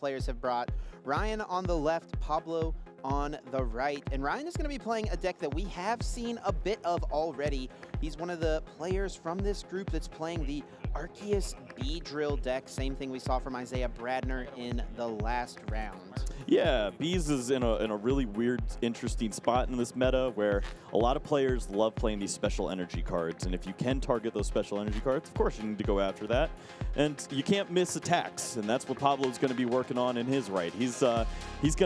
players have brought. Ryan on the left, Pablo on the right. And Ryan is going to be playing a deck that we have seen a bit of already. He's one of the players from this group that's playing the Arceus Beedrill deck. Same thing we saw from Isaiah Bradner in the last round. Yeah, Bees is in a really weird, interesting spot in this meta where a lot of players love playing these special energy cards. And if you can target those special energy cards, of course you need to go after that. And you can't miss attacks. And that's what Pablo's going to be working on in his right. He's going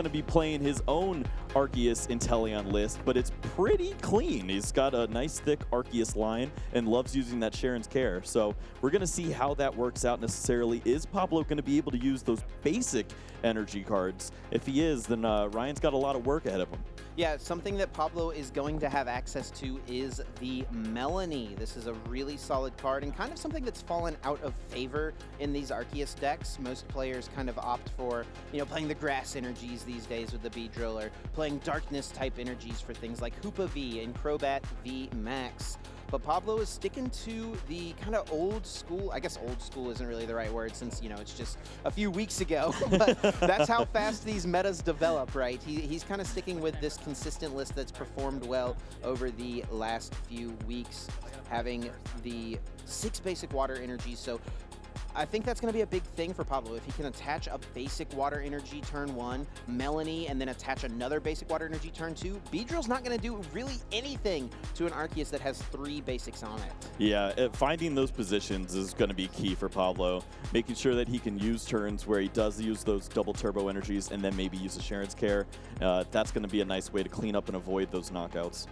to be playing his own Arceus Inteleon list, but it's pretty clean. He's got a nice thick Arceus line and loves using that Sharon's Care. So we're going to see how that works out necessarily. Is Pablo going to be able to use those basic energy cards? If he is, then Ryan's got a lot of work ahead of him. Yeah, something that Pablo is going to have access to is the Melanie. This is a really solid card and kind of something that's fallen out of favor in these Arceus decks. Most players kind of opt for, playing the grass energies these days with the Beedrill, or playing darkness type energies for things like Hoopa V and Crobat V Max. But Pablo is sticking to the kind of old school. I guess old school isn't really the right word since, it's just a few weeks ago. But that's how fast these metas develop, right? He's kind of sticking with this consistent list that's performed well over the last few weeks, having the 6 basic water energies. So I think that's going to be a big thing for Pablo. If he can attach a basic water energy turn 1, Melanie, and then attach another basic water energy turn 2, Beedrill's not going to do really anything to an Arceus that has 3 basics on it. Yeah, finding those positions is going to be key for Pablo, making sure that he can use turns where he does use those double turbo energies and then maybe use a Sharon's Care. That's going to be a nice way to clean up and avoid those knockouts.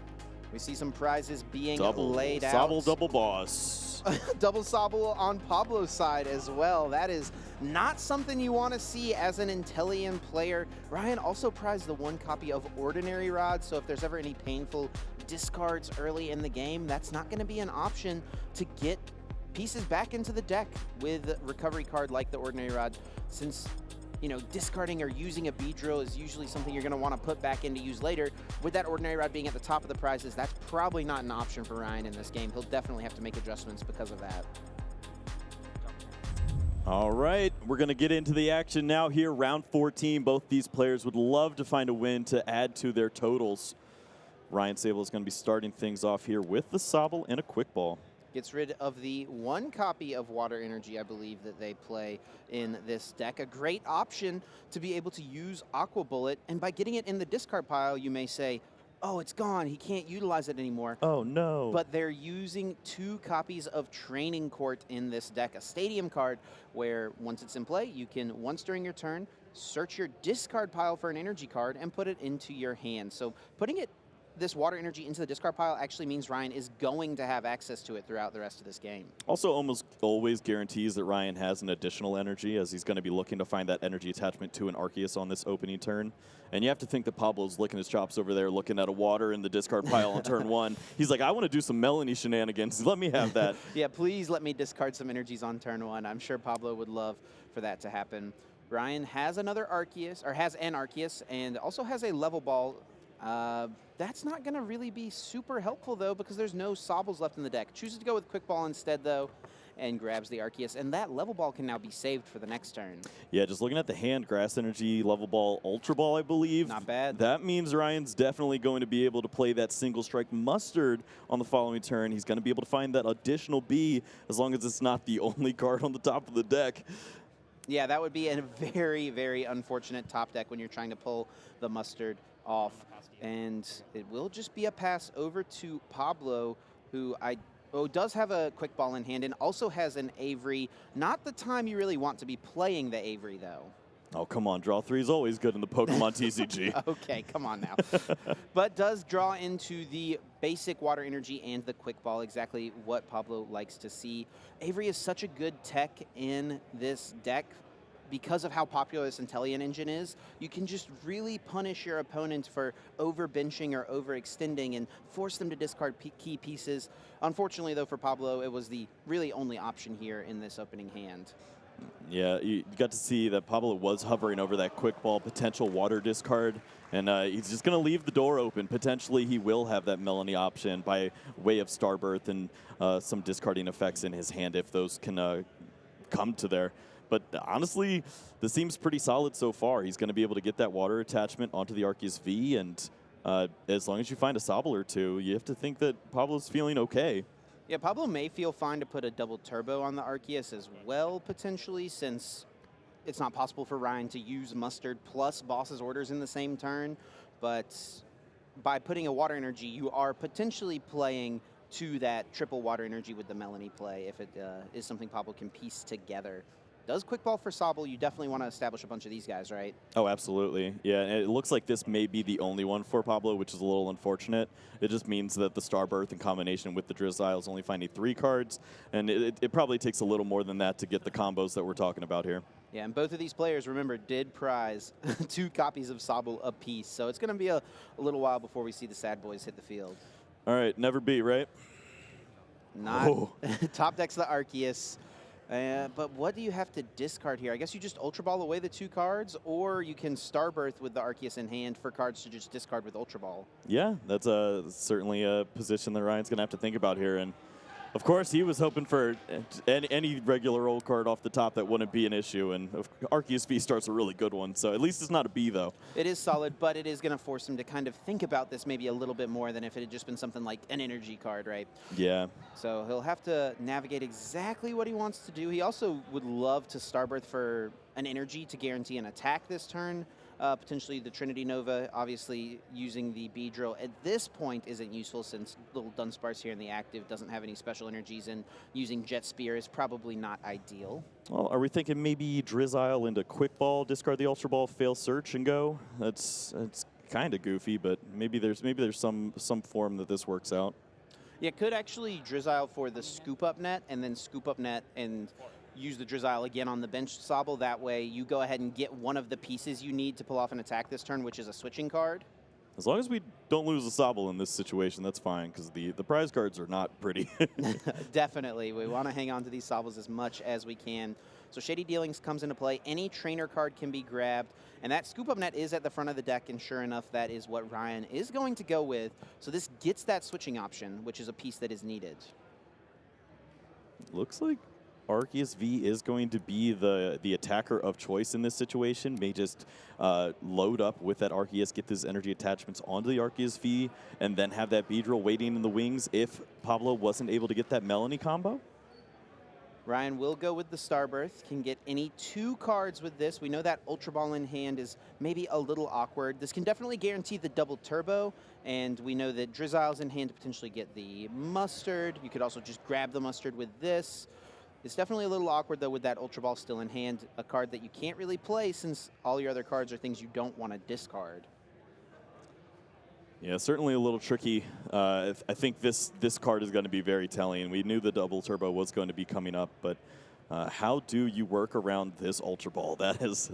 We see some prizes being laid out. Sabel double boss. Double Sabel on Pablo's side as well. That is not something you want to see as an Inteleon player. Ryan also prized the 1 copy of Ordinary Rod, so if there's ever any painful discards early in the game, that's not going to be an option to get pieces back into the deck with a recovery card like the Ordinary Rod, since discarding or using a Beedrill is usually something you're going to want to put back in to use later. With that Ordinary Rod being at the top of the prizes, that's probably not an option for Ryan in this game. He'll definitely have to make adjustments because of that. All right, we're going to get into the action now here. Round 14, both these players would love to find a win to add to their totals. Ryan Sabel is going to be starting things off here with the Sabel and a Quick Ball. Gets rid of the 1 copy of Water Energy, I believe, that they play in this deck. A great option to be able to use Aqua Bullet, and by getting it in the discard pile, you may say, oh, it's gone, he can't utilize it anymore. Oh, no. But they're using 2 copies of Training Court in this deck, a stadium card where once it's in play, you can, once during your turn, search your discard pile for an energy card and put it into your hand. So putting this water energy into the discard pile actually means Ryan is going to have access to it throughout the rest of this game. Also almost always guarantees that Ryan has an additional energy, as he's going to be looking to find that energy attachment to an Arceus on this opening turn. And you have to think that Pablo's licking his chops over there, looking at a water in the discard pile on turn 1. He's like, I want to do some Melanie shenanigans. Let me have that. Yeah, please let me discard some energies on turn 1. I'm sure Pablo would love for that to happen. Ryan has another Arceus, or has an Arceus, and also has a level ball. That's not going to really be super helpful, though, because there's no Sabels left in the deck. Chooses to go with Quick Ball instead, though, and grabs the Arceus. And that Level Ball can now be saved for the next turn. Yeah, just looking at the hand, Grass Energy, Level Ball, Ultra Ball, I believe. Not bad. That means Ryan's definitely going to be able to play that Single Strike Mustard on the following turn. He's going to be able to find that additional B, as long as it's not the only card on the top of the deck. Yeah, that would be a very, very unfortunate top deck when you're trying to pull the Mustard off. And it will just be a pass over to Pablo, who does have a Quick Ball in hand and also has an Avery. Not the time you really want to be playing the Avery, though. Oh, come on. Draw 3 is always good in the Pokemon TCG. Okay, come on now. But does draw into the basic Water Energy and the Quick Ball, exactly what Pablo likes to see. Avery is such a good tech in this deck. Because of how popular this Inteleon engine is, you can just really punish your opponent for over-benching or overextending and force them to discard key pieces. Unfortunately, though, for Pablo, it was the really only option here in this opening hand. Yeah, you got to see that Pablo was hovering over that Quick Ball potential water discard, and he's just going to leave the door open. Potentially, he will have that Melanie option by way of Starbirth and some discarding effects in his hand if those can come to there. But honestly, this seems pretty solid so far. He's going to be able to get that water attachment onto the Arceus V, and as long as you find a Sobble or two, you have to think that Pablo's feeling okay. Yeah, Pablo may feel fine to put a double turbo on the Arceus as well, potentially, since it's not possible for Ryan to use Mustard plus Boss's Orders in the same turn. But by putting a Water Energy, you are potentially playing to that triple Water Energy with the Melanie play, if it is something Pablo can piece together. Does Quick Ball for Sobble, you definitely want to establish a bunch of these guys, right? Oh, absolutely. Yeah, and it looks like this may be the only one for Pablo, which is a little unfortunate. It just means that the Starbirth in combination with the Drizzile is only finding 3 cards, and it probably takes a little more than that to get the combos that we're talking about here. Yeah, and both of these players, remember, did prize 2 copies of Sobble apiece, so it's going to be a little while before we see the sad boys hit the field. All right, never beat, right? Not top deck's the Arceus. But what do you have to discard here? I guess you just Ultra Ball away the 2 cards, or you can Starbirth with the Arceus in hand for cards to just discard with Ultra Ball. Yeah, that's certainly a position that Ryan's going to have to think about here. And of course, he was hoping for any regular old card off the top that wouldn't be an issue. And Arceus V starts a really good one, so at least it's not a B, though. It is solid, but it is going to force him to kind of think about this maybe a little bit more than if it had just been something like an energy card, right? Yeah. So he'll have to navigate exactly what he wants to do. He also would love to Starbirth for an energy to guarantee an attack this turn. Potentially the Trinity Nova, obviously using the Beedrill at this point isn't useful since little Dunsparce here in the active doesn't have any special energies, and using Jet Spear is probably not ideal. Well, are we thinking maybe Drizzile into Quick Ball, discard the Ultra Ball, fail Search, and go? It's kind of goofy, but maybe there's some form that this works out. Yeah, could actually Drizzile for the Scoop Up Net, and then Scoop Up Net and use the Drizzile again on the bench Sobble. That way you go ahead and get one of the pieces you need to pull off an attack this turn, which is a switching card. As long as we don't lose a Sobble in this situation, that's fine, because the prize cards are not pretty. Definitely. We want to hang on to these Sobbles as much as we can. So Shady Dealings comes into play. Any trainer card can be grabbed, and that Scoop Up Net is at the front of the deck, and sure enough, that is what Ryan is going to go with. So this gets that switching option, which is a piece that is needed. Looks like Arceus V is going to be the attacker of choice in this situation. May just load up with that Arceus, get his energy attachments onto the Arceus V, and then have that Beedrill waiting in the wings if Pablo wasn't able to get that Melanie combo. Ryan will go with the Starbirth, can get any 2 cards with this. We know that Ultra Ball in hand is maybe a little awkward. This can definitely guarantee the double turbo, and we know that Drizzile's in hand to potentially get the Mustard. You could also just grab the Mustard with this. It's definitely a little awkward, though, with that Ultra Ball still in hand, a card that you can't really play since all your other cards are things you don't want to discard. Yeah, certainly a little tricky. I think this card is going to be very telling. We knew the double turbo was going to be coming up, but how do you work around this Ultra Ball? That is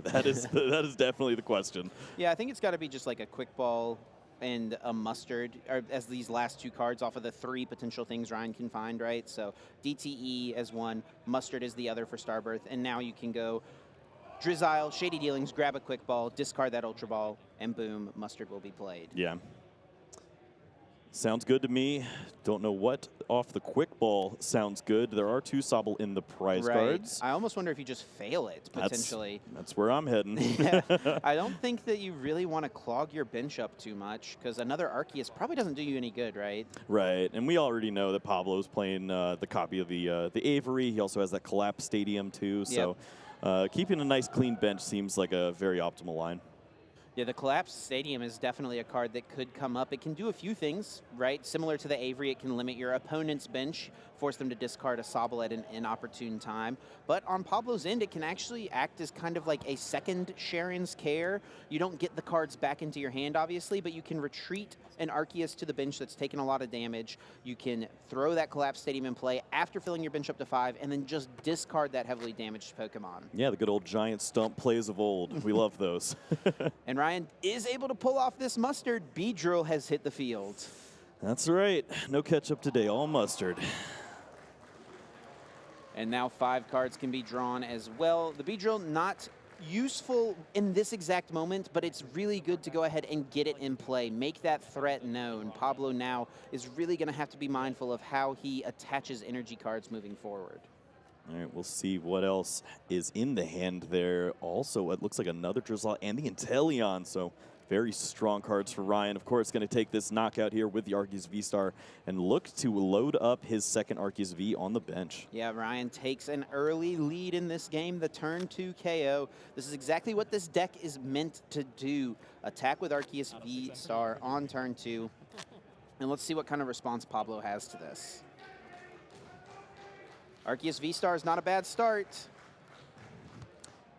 definitely the question. Yeah, I think it's got to be just like a Quick Ball and a Mustard, or as these last 2 cards off of the 3 potential things Ryan can find, right? So DTE as one, Mustard is the other for Starbirth, and now you can go Drizzile, Shady Dealings, grab a Quick Ball, discard that Ultra Ball, and boom, Mustard will be played. Yeah. Sounds good to me. Don't know what off the Quick Ball sounds good. There are 2 Sobble in the prize cards. I almost wonder if you just fail it, potentially. That's where I'm heading. Yeah. I don't think that you really want to clog your bench up too much, because another Arceus probably doesn't do you any good, right? Right, and we already know that Pablo's playing the copy of the Avery. He also has that Collapse Stadium, too. So keeping a nice, clean bench seems like a very optimal line. Yeah, the Collapsed Stadium is definitely a card that could come up. It can do a few things, right? Similar to the Avery, it can limit your opponent's bench, force them to discard a Sobble at an inopportune time. But on Pablo's end, it can actually act as kind of like a second Sharon's Care. You don't get the cards back into your hand, obviously, but you can retreat an Arceus to the bench that's taken a lot of damage. You can throw that Collapsed Stadium in play after filling your bench up to 5, and then just discard that heavily damaged Pokemon. Yeah, the good old giant stump plays of old. We love those. And Ryan is able to pull off this Mustard. Beedrill has hit the field. That's right. No catch-up today, all Mustard. And now 5 cards can be drawn as well. The Beedrill not useful in this exact moment, but it's really good to go ahead and get it in play. Make that threat known. Pablo now is really going to have to be mindful of how he attaches energy cards moving forward. All right, we'll see what else is in the hand there. Also, it looks like another Drizzle and the Inteleon, so very strong cards for Ryan. Of course, going to take this knockout here with the Arceus V-Star and look to load up his second Arceus V on the bench. Yeah, Ryan takes an early lead in this game, the turn 2 KO. This is exactly what this deck is meant to do. Attack with Arceus V-Star on turn 2. And let's see what kind of response Pablo has to this. Arceus V-Star is not a bad start.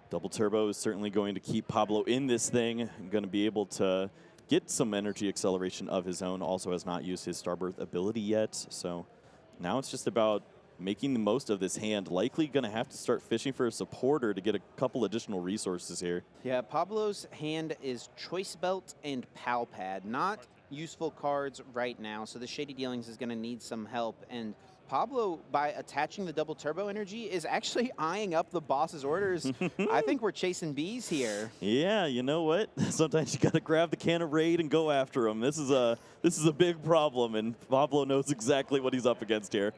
Double Turbo is certainly going to keep Pablo in this thing. Going to be able to get some energy acceleration of his own. Also has not used his Starbirth ability yet. So now it's just about making the most of this hand. Likely going to have to start fishing for a supporter to get a couple additional resources here. Yeah, Pablo's hand is Choice Belt and Pal Pad. Not useful cards right now. So the Shady Dealings is going to need some help. And Pablo, by attaching the double turbo energy, is actually eyeing up the boss's orders. I think we're chasing bees here. Yeah, you know what? Sometimes you got to grab the can of Raid and go after him. This is a big problem, and Pablo knows exactly what he's up against here.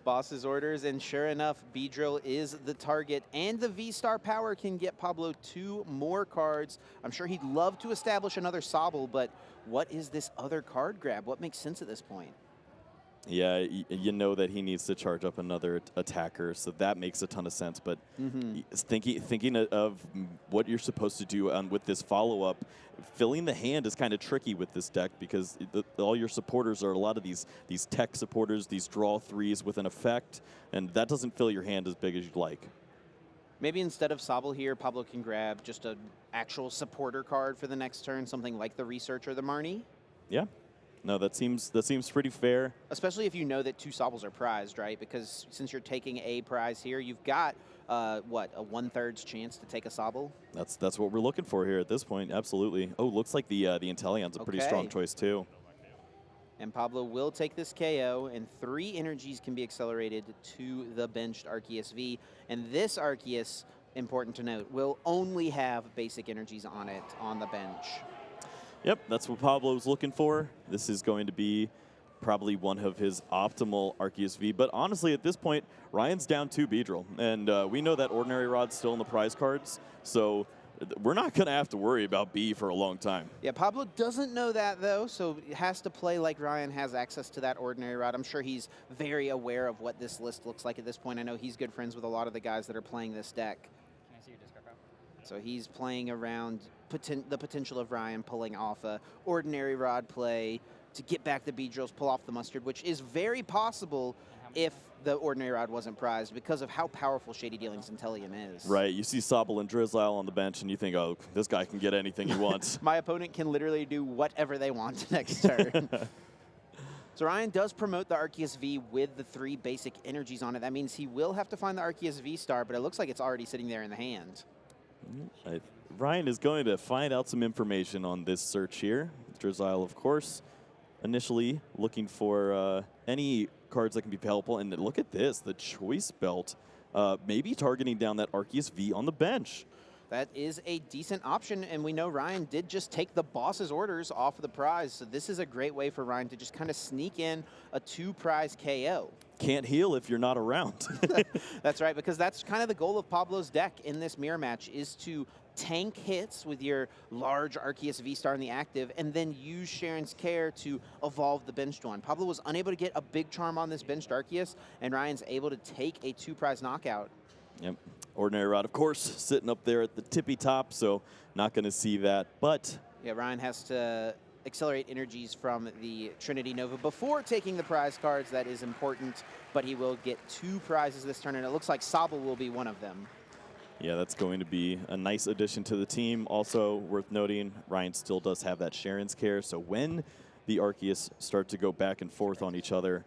Boss's orders, and sure enough, Beedrill is the target, and the V-Star power can get Pablo 2 more cards. I'm sure he'd love to establish another Sobble, but what is this other card grab? What makes sense at this point? Yeah, you know that he needs to charge up another attacker, so that makes a ton of sense. But thinking of what you're supposed to do with this follow-up, filling the hand is kind of tricky with this deck because all your supporters are a lot of these tech supporters, these draw 3s with an effect, and that doesn't fill your hand as big as you'd like. Maybe instead of Sobble here, Pablo can grab just an actual supporter card for the next turn, something like the Research or the Marnie. Yeah. No, that seems pretty fair. Especially if you know that 2 Sobbles are prized, right? Because since you're taking a prize here, you've got, what, a 1/3 chance to take a Sobble? That's what we're looking for here at this point, absolutely. Oh, looks like the Inteleon's a pretty strong choice, too. And Pablo will take this KO, and 3 energies can be accelerated to the benched Arceus V. And this Arceus, important to note, will only have basic energies on it on the bench. Yep, that's what Pablo's looking for. This is going to be probably one of his optimal Arceus V. But honestly, at this point, Ryan's down 2 Beedrill. And we know that Ordinary Rod's still in the prize cards, so we're not going to have to worry about B for a long time. Yeah, Pablo doesn't know that, though, so he has to play like Ryan has access to that Ordinary Rod. I'm sure he's very aware of what this list looks like at this point. I know he's good friends with a lot of the guys that are playing this deck. Can I see your discard pile? So he's playing around the potential of Ryan pulling off a Ordinary Rod play to get back the Beedrills, pull off the Mustard, which is very possible if the Ordinary Rod wasn't prized because of how powerful Shady Dealings Inteleon is. Right, you see Sobble and Drizzle on the bench and you think, oh, this guy can get anything he wants. My opponent can literally do whatever they want next turn. So Ryan does promote the Arceus V with the 3 basic energies on it. That means he will have to find the Arceus V-Star, but it looks like it's already sitting there in the hand. Ryan is going to find out some information on this search here. Drizzle, of course, initially looking for any cards that can be helpful. And look at this, the Choice Belt, maybe targeting down that Arceus V on the bench. That is a decent option, and we know Ryan did just take the boss's orders off of the prize, so this is a great way for Ryan to just kind of sneak in a 2-prize KO. Can't heal if you're not around. That's right, because that's kind of the goal of Pablo's deck in this mirror match, is to tank hits with your large Arceus V-Star in the active, and then use Sharon's Care to evolve the benched one. Pablo was unable to get a big charm on this benched Arceus, and Ryan's able to take a 2-prize knockout. Yep. Ordinary Rod, of course, sitting up there at the tippy top, so not going to see that. But yeah, Ryan has to accelerate energies from the Trinity Nova before taking the prize cards. That is important, but he will get 2 prizes this turn, and it looks like Sobble will be one of them. Yeah, that's going to be a nice addition to the team. Also worth noting, Ryan still does have that Sharon's Care, so when the Arceus start to go back and forth on each other,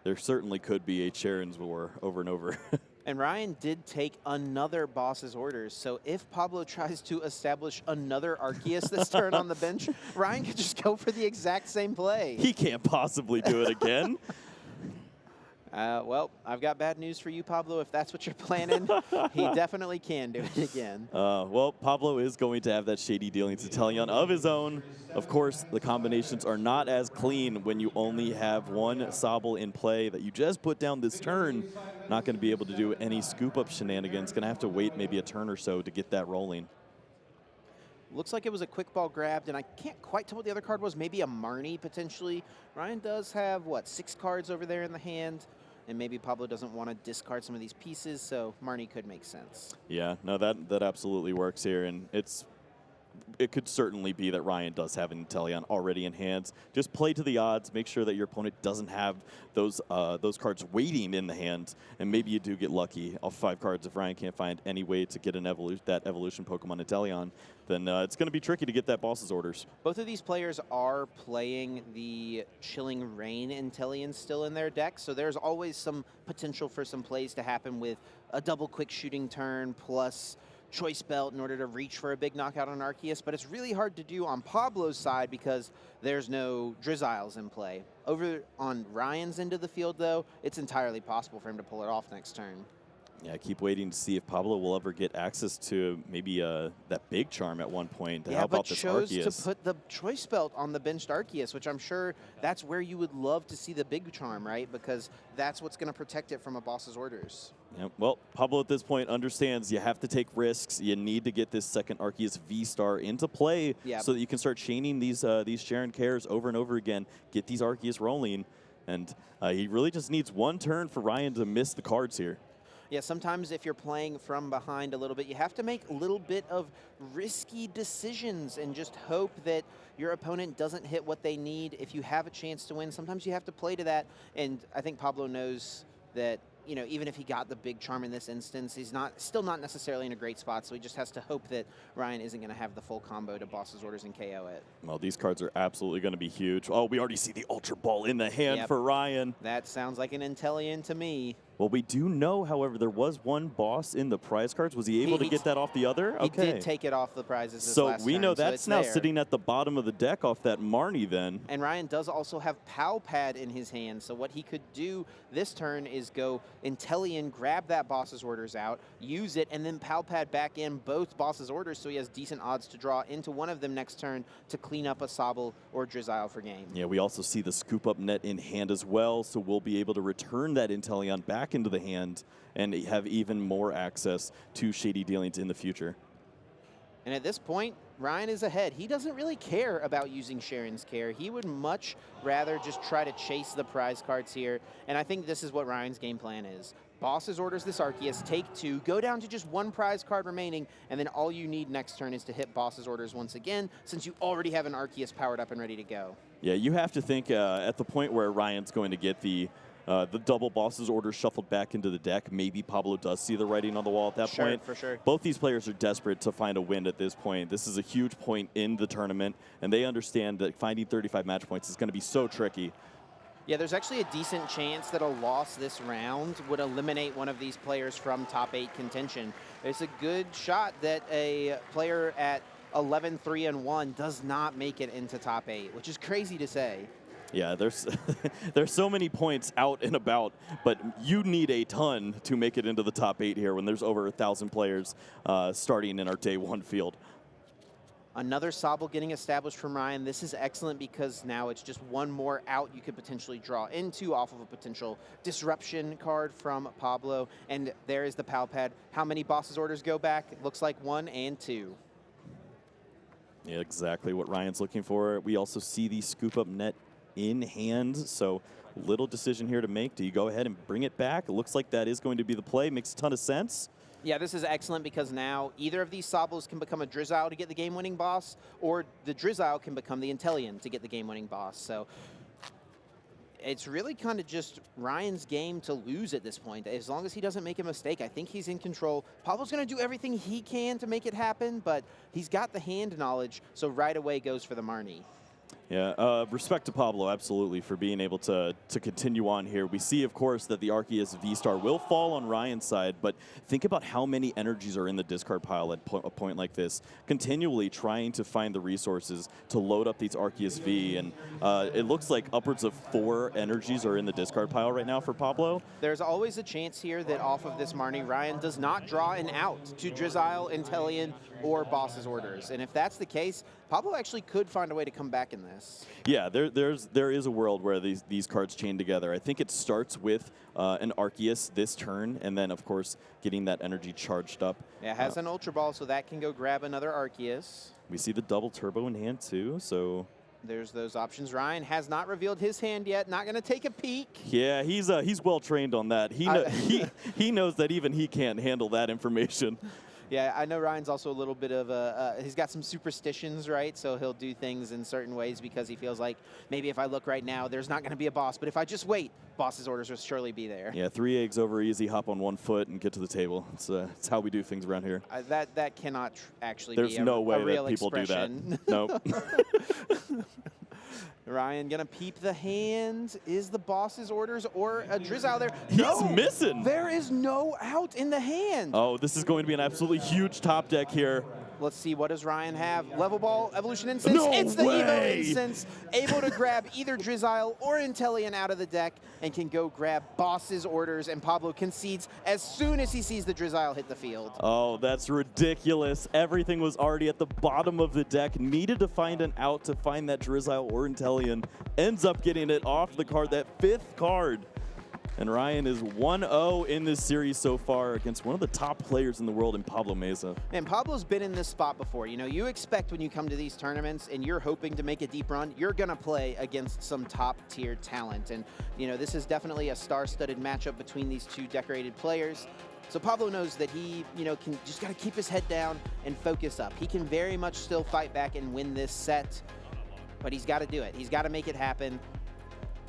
there certainly could be a Sharon's War over and over. And Ryan did take another boss's orders, so if Pablo tries to establish another Arceus this turn on the bench, Ryan could just go for the exact same play. He can't possibly do it again. Well, I've got bad news for you, Pablo. If that's what you're planning, he definitely can do it again. Well, Pablo is going to have that Shady Dealings Italian of his own. Of course, the combinations are not as clean when you only have one Sabel in play that you just put down this turn. Not going to be able to do any scoop-up shenanigans. Going to have to wait maybe a turn or so to get that rolling. Looks like it was a quick ball grabbed, and I can't quite tell what the other card was. Maybe a Marnie, potentially. Ryan does have, what, 6 cards over there in the hand, and maybe Pablo doesn't want to discard some of these pieces, so Marnie could make sense. Yeah, no, that absolutely works here, and it could certainly be that Ryan does have an Inteleon already in hand. Just play to the odds. Make sure that your opponent doesn't have those cards waiting in the hand, and maybe you do get lucky off 5 cards. If Ryan can't find any way to get that evolution Pokemon Inteleon, then it's going to be tricky to get that boss's orders. Both of these players are playing the Chilling Rain Inteleon still in their deck, so there's always some potential for some plays to happen with a double quick shooting turn plus Choice Belt in order to reach for a big knockout on Arceus, but it's really hard to do on Pablo's side because there's no Drizziles in play. Over on Ryan's end of the field, though, it's entirely possible for him to pull it off next turn. Yeah, I keep waiting to see if Pablo will ever get access to maybe that big charm at one point to help out this Arceus. Yeah, but chose to put the Choice Belt on the benched Arceus, which I'm sure that's where you would love to see the big charm, right? Because that's what's going to protect it from a boss's orders. Yeah, well, Pablo at this point understands you have to take risks. You need to get this second Arceus V-Star into play so that you can start chaining these Sharon Cares over and over again, get these Arceus rolling, and he really just needs one turn for Ryan to miss the cards here. Yeah, sometimes if you're playing from behind a little bit, you have to make a little bit of risky decisions and just hope that your opponent doesn't hit what they need. If you have a chance to win, sometimes you have to play to that. And I think Pablo knows that, you know, even if he got the big charm in this instance, he's still not necessarily in a great spot, so he just has to hope that Ryan isn't going to have the full combo to boss's orders and KO it. Well, these cards are absolutely going to be huge. Oh, we already see the Ultra Ball in the hand for Ryan. That sounds like an Inteleon to me. Well, we do know, however, there was one boss in the prize cards. Was he able to get that off the other? He did take it off the prizes this so last we turn, know that's now sitting at the bottom of the deck off that Marnie then. And Ryan does also have Pal Pad in his hand, so what he could do this turn is go Inteleon, grab that boss's orders out, use it, and then Pal Pad back in both boss's orders so he has decent odds to draw into one of them next turn to clean up a Sabel or Drizzile for game. Yeah, we also see the Scoop Up Net in hand as well, so we'll be able to return that Inteleon back into the hand and have even more access to Shady Dealings in the future. And at this point, Ryan is ahead. He doesn't really care about using Sharon's Care. He would much rather just try to chase the prize cards here, and I think this is what Ryan's game plan is. Boss's orders this Arceus, take 2, go down to just 1 prize card remaining, and then all you need next turn is to hit boss's orders once again, since you already have an Arceus powered up and ready to go. Yeah, you have to think at the point where Ryan's going to get the double boss's orders shuffled back into the deck, maybe Pablo does see the writing on the wall at that point. For sure. Both these players are desperate to find a win at this point. This is a huge point in the tournament, and they understand that finding 35 match points is going to be so tricky. Yeah, there's actually a decent chance that a loss this round would eliminate one of these players from top 8 contention. There's a good shot that a player at 11-3-1 does not make it into top 8, which is crazy to say. Yeah, there's so many points out and about, but you need a ton to make it into the top 8 here when there's over 1,000 players starting in our day 1 field. Another Sabel getting established from Ryan. This is excellent because now it's just one more out you could potentially draw into off of a potential disruption card from Pablo. And there is the Pal Pad. How many boss's orders go back? It looks like 1 and 2. Yeah, exactly what Ryan's looking for. We also see the Scoop Up Net in hand, so little decision here to make. Do you go ahead and bring it back? It looks like that is going to be the play. Makes a ton of sense. Yeah, this is excellent because now either of these Sabels can become a Drizzile to get the game-winning boss, or the Drizzile can become the Inteleon to get the game-winning boss. So it's really kind of just Ryan's game to lose at this point. As long as he doesn't make a mistake, I think he's in control. Pablo's going to do everything he can to make it happen, but he's got the hand knowledge, so right away goes for the Marnie. Yeah, respect to Pablo, absolutely, for being able to continue on here. We see, of course, that the Arceus V-Star will fall on Ryan's side, but think about how many energies are in the discard pile at a point like this, continually trying to find the resources to load up these Arceus V, and it looks like upwards of 4 energies are in the discard pile right now for Pablo. There's always a chance here that off of this Marnie, Ryan does not draw an out to Drizzile, Inteleon, or Boss's Orders. And if that's the case, Pablo actually could find a way to come back in this. Yeah, there is a world where these cards chain together. I think it starts with an Arceus this turn, and then, of course, getting that energy charged up. Yeah, it has an Ultra Ball, so that can go grab another Arceus. We see the double turbo in hand, too, so... There's those options. Ryan has not revealed his hand yet. Not going to take a peek. Yeah, he's well trained on that. He knows that even he can't handle that information. Yeah, I know Ryan's also a little bit of he's got some superstitions, right? So he'll do things in certain ways because he feels like maybe if I look right now, there's not going to be a boss. But if I just wait, Boss's Orders will surely be there. Yeah, 3 eggs over easy, hop on 1 foot and get to the table. It's how we do things around here. That cannot actually There's be a no way real that people expression. do that. Nope. Ryan gonna peep the hand. Is the Boss's Orders or a Drizzile there? He's missing. There is no out in the hand. Oh, this is going to be an absolutely huge top deck here. Let's see, what does Ryan have? Level Ball, Evolution Incense. No it's the way. Evo Incense, able to grab either Drizzile or Inteleon out of the deck and can go grab Boss's Orders, and Pablo concedes as soon as he sees the Drizzile hit the field. Oh, that's ridiculous. Everything was already at the bottom of the deck, needed to find an out to find that Drizzile or Inteleon, ends up getting it off the card, that 5th card. And Ryan is 1-0 in this series so far against one of the top players in the world in Pablo Meza. And Pablo's been in this spot before. You know, you expect when you come to these tournaments and you're hoping to make a deep run, you're going to play against some top-tier talent. And, you know, this is definitely a star-studded matchup between these two decorated players. So Pablo knows that he, you know, can just got to keep his head down and focus up. He can very much still fight back and win this set, but he's got to do it. He's got to make it happen.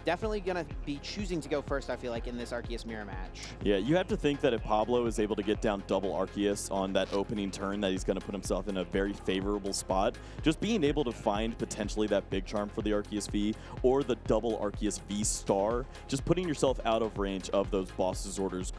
Definitely going to be choosing to go first, I feel like, in this Arceus mirror match. Yeah, you have to think that if Pablo is able to get down double Arceus on that opening turn, that he's going to put himself in a very favorable spot. Just being able to find potentially that big charm for the Arceus V or the double Arceus V-Star, just putting yourself out of range of those Boss's Orders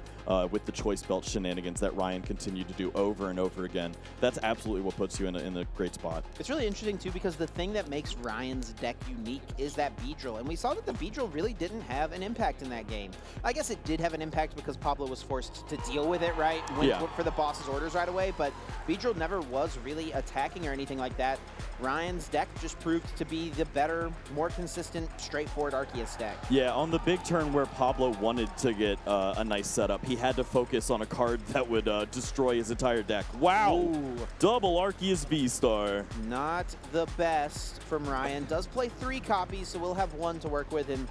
with the choice belt shenanigans that Ryan continued to do over and over again. That's absolutely what puts you in a great spot. It's really interesting, too, because the thing that makes Ryan's deck unique is that Beedrill. And we saw that the Beedrill really didn't have an impact in that game. I guess it did have an impact because Pablo was forced to deal with it, right? Went for the Boss's Orders right away, but Beedrill never was really attacking or anything like that. Ryan's deck just proved to be the better, more consistent, straightforward Arceus deck. Yeah, on the big turn where Pablo wanted to get a nice setup, he had to focus on a card that would destroy his entire deck. Wow! Ooh. Double Arceus V-Star. Not the best from Ryan. Does play 3 copies, so we'll have 1 to work with, and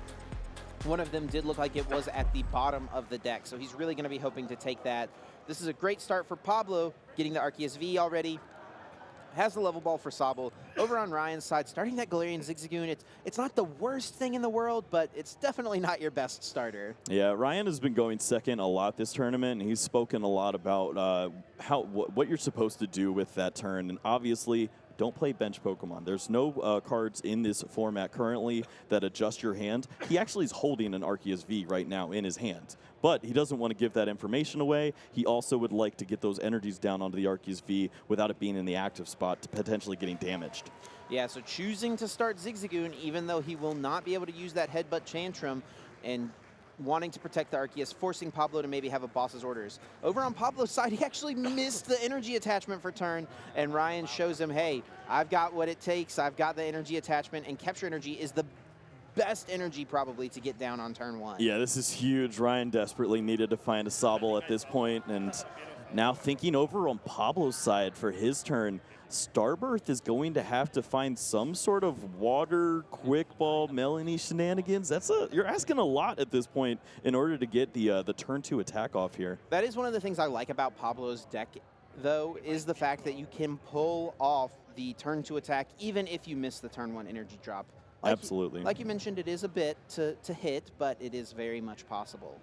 one of them did look like it was at the bottom of the deck, so he's really going to be hoping to take that. This is a great start for Pablo, getting the Arceus V already. Has the level ball for Sabel. Over on Ryan's side, starting that Galarian Zigzagoon, it's not the worst thing in the world, but it's definitely not your best starter. Yeah, Ryan has been going second a lot this tournament, and he's spoken a lot about what you're supposed to do with that turn, and obviously, don't play bench Pokemon. There's no cards in this format currently that adjust your hand. He actually is holding an Arceus V right now in his hand, but he doesn't want to give that information away. He also would like to get those energies down onto the Arceus V without it being in the active spot to potentially getting damaged. Yeah, so choosing to start Zigzagoon, even though he will not be able to use that Headbutt Tantrum, and wanting to protect the Arceus, forcing Pablo to maybe have a Boss's Orders. Over on Pablo's side, he actually missed the energy attachment for turn, and Ryan shows him, hey, I've got what it takes, I've got the energy attachment, and Capture Energy is the best energy probably to get down on turn 1. Yeah, this is huge. Ryan desperately needed to find a Sabel at this point, and now thinking over on Pablo's side for his turn, Starbirth is going to have to find some sort of water, quick ball, Melanie shenanigans. You're asking a lot at this point in order to get the turn 2 attack off here. That is one of the things I like about Pablo's deck, though, is the fact that you can pull off the turn 2 attack even if you miss the turn 1 energy drop. Absolutely. Like you mentioned, it is a bit to hit, but it is very much possible.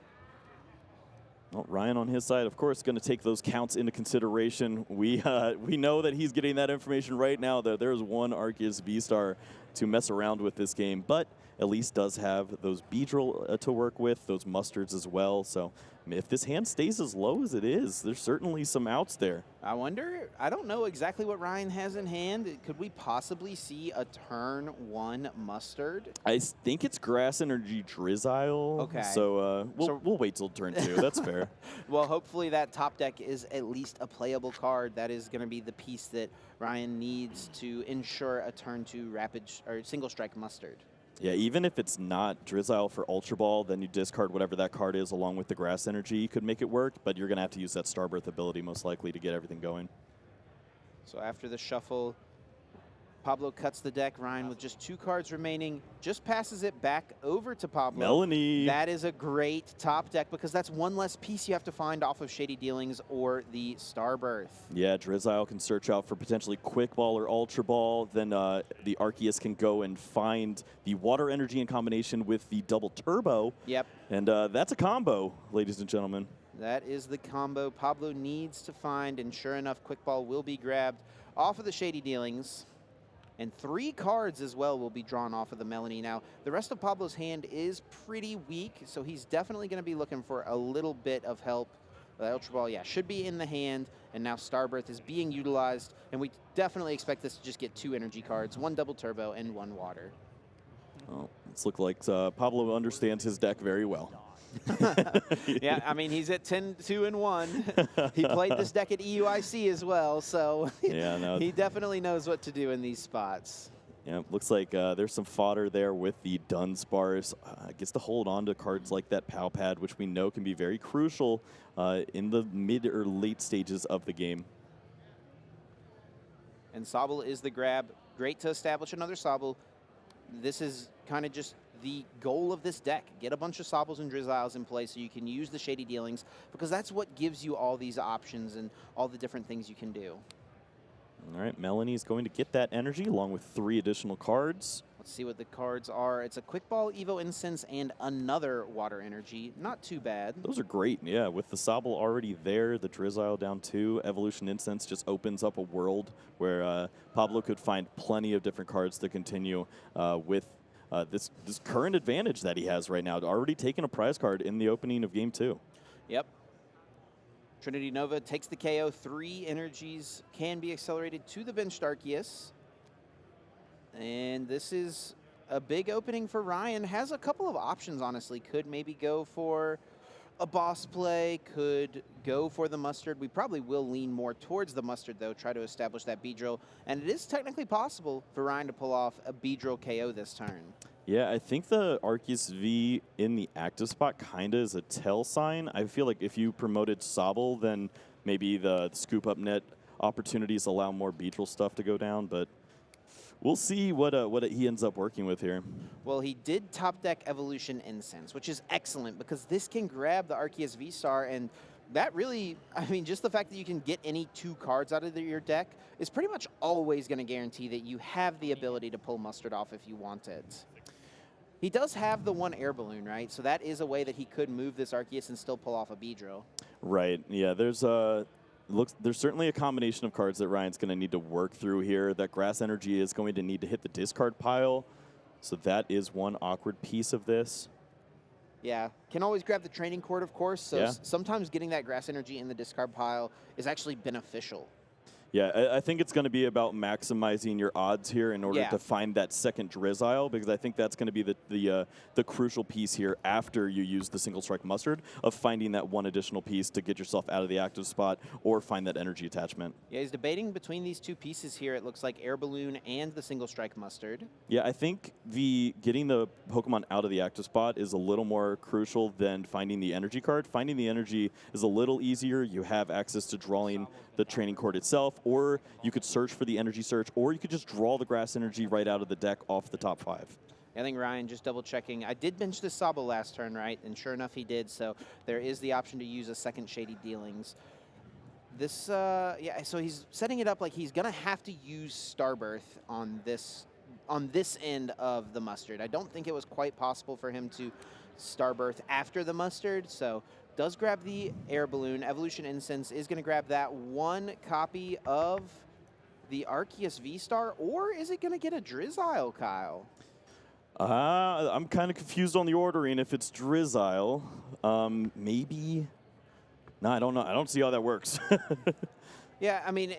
Well, Ryan on his side, of course, going to take those counts into consideration. We know that he's getting that information right now. There's one Arceus V-Star to mess around with this game, but at least does have those Beedrill to work with, those Mustards as well. So if this hand stays as low as it is, there's certainly some outs there. I wonder, I don't know exactly what Ryan has in hand. Could we possibly see a turn 1 Mustard? I think it's Grass Energy Drizzile. Okay. So we'll wait till turn 2. That's fair. Well, hopefully that top deck is at least a playable card. That is going to be the piece that Ryan needs to ensure a turn 2 rapid or single strike Mustard. Yeah, even if it's not Drizzile for Ultra Ball, then you discard whatever that card is along with the Grass Energy. You could make it work, but you're going to have to use that Starbirth ability most likely to get everything going. So after the shuffle, Pablo cuts the deck. Ryan, with just 2 cards remaining, just passes it back over to Pablo. Melanie. That is a great top deck because that's one less piece you have to find off of Shady Dealings or the Starbirth. Yeah, Drizzile can search out for potentially Quick Ball or Ultra Ball. Then the Arceus can go and find the Water Energy in combination with the Double Turbo. Yep. And that's a combo, ladies and gentlemen. That is the combo Pablo needs to find, and sure enough, Quick Ball will be grabbed off of the Shady Dealings. And 3 cards as well will be drawn off of the Melanie. Now, the rest of Pablo's hand is pretty weak, so he's definitely going to be looking for a little bit of help. Ultra Ball, yeah, should be in the hand, and now Starbirth is being utilized, and we definitely expect this to just get 2 energy cards, 1 Double Turbo and 1 Water. Well, it's looked like Pablo understands his deck very well. Yeah, I mean, he's at 10-2-1. He played this deck at EUIC as well, so yeah, no. He definitely knows what to do in these spots. Yeah, looks like there's some fodder there with the Dunsparce. Gets to hold on to cards like that Pow Pad, which we know can be very crucial in the mid or late stages of the game. And Sobble is the grab. Great to establish another Sobble. This is kind of just the goal of this deck. Get a bunch of Sobbles and Drizziles in play so you can use the Shady Dealings, because that's what gives you all these options and all the different things you can do. All right, Melanie's going to get that energy along with 3 additional cards. Let's see what the cards are. It's a Quick Ball, Evo Incense, and another Water Energy. Not too bad. Those are great, yeah. With the Sobble already there, the Drizzile down 2, Evolution Incense just opens up a world where Pablo could find plenty of different cards to continue with this current advantage that he has right now. Already taken a prize card in the opening of Game 2. Yep. Trinity Nova takes the KO. 3 energies can be accelerated to the benched Arceus. And this is a big opening for Ryan. Has a couple of options, honestly. Could maybe go for a boss play, could go for the Mustard. We probably will lean more towards the Mustard, though, try to establish that Beedrill. And it is technically possible for Ryan to pull off a Beedrill KO this turn. Yeah, I think the Arceus V in the active spot kind of is a tell sign. I feel like if you promoted Sobble, then maybe the scoop up net opportunities allow more Beedrill stuff to go down, but we'll see what he ends up working with here. Well, he did top deck Evolution Incense, which is excellent because this can grab the Arceus V-Star, and that really, I mean, just the fact that you can get any 2 cards out of your deck is pretty much always going to guarantee that you have the ability to pull Mustard off if you want it. He does have the 1 air balloon, right? So that is a way that he could move this Arceus and still pull off a Beedrill. Right, yeah, there's certainly a combination of cards that Ryan's going to need to work through here. That Grass Energy is going to need to hit the discard pile, so that is one awkward piece of this. Yeah, can always grab the Training Cord, of course, so yeah. Sometimes getting that Grass Energy in the discard pile is actually beneficial. Yeah, I think it's going to be about maximizing your odds here in order to find that second Drizzile, because I think that's going to be the crucial piece here after you use the single strike Mustard, of finding that 1 additional piece to get yourself out of the active spot or find that energy attachment. Yeah, he's debating between these 2 pieces here. It looks like Air Balloon and the single strike Mustard. Yeah, I think getting the Pokemon out of the active spot is a little more crucial than finding the energy card. Finding the energy is a little easier. You have access to drawing the Training Cord itself, or you could search for the energy search, or you could just draw the Grass Energy right out of the deck off the top 5. I think Ryan just double checking. I did bench the Sobble last turn, right? And sure enough, he did. So there is the option to use a second Shady Dealings. This, yeah, so he's setting it up like he's going to have to use Starbirth on this end of the Mustard. I don't think it was quite possible for him to Starbirth after the Mustard, so does grab the Air Balloon. Evolution Incense is going to grab that 1 copy of the Arceus V-Star, or is it going to get a Drizzile, Kyle? I'm kind of confused on the ordering. If it's Drizzile, maybe. No, I don't know. I don't see how that works. Yeah, I mean,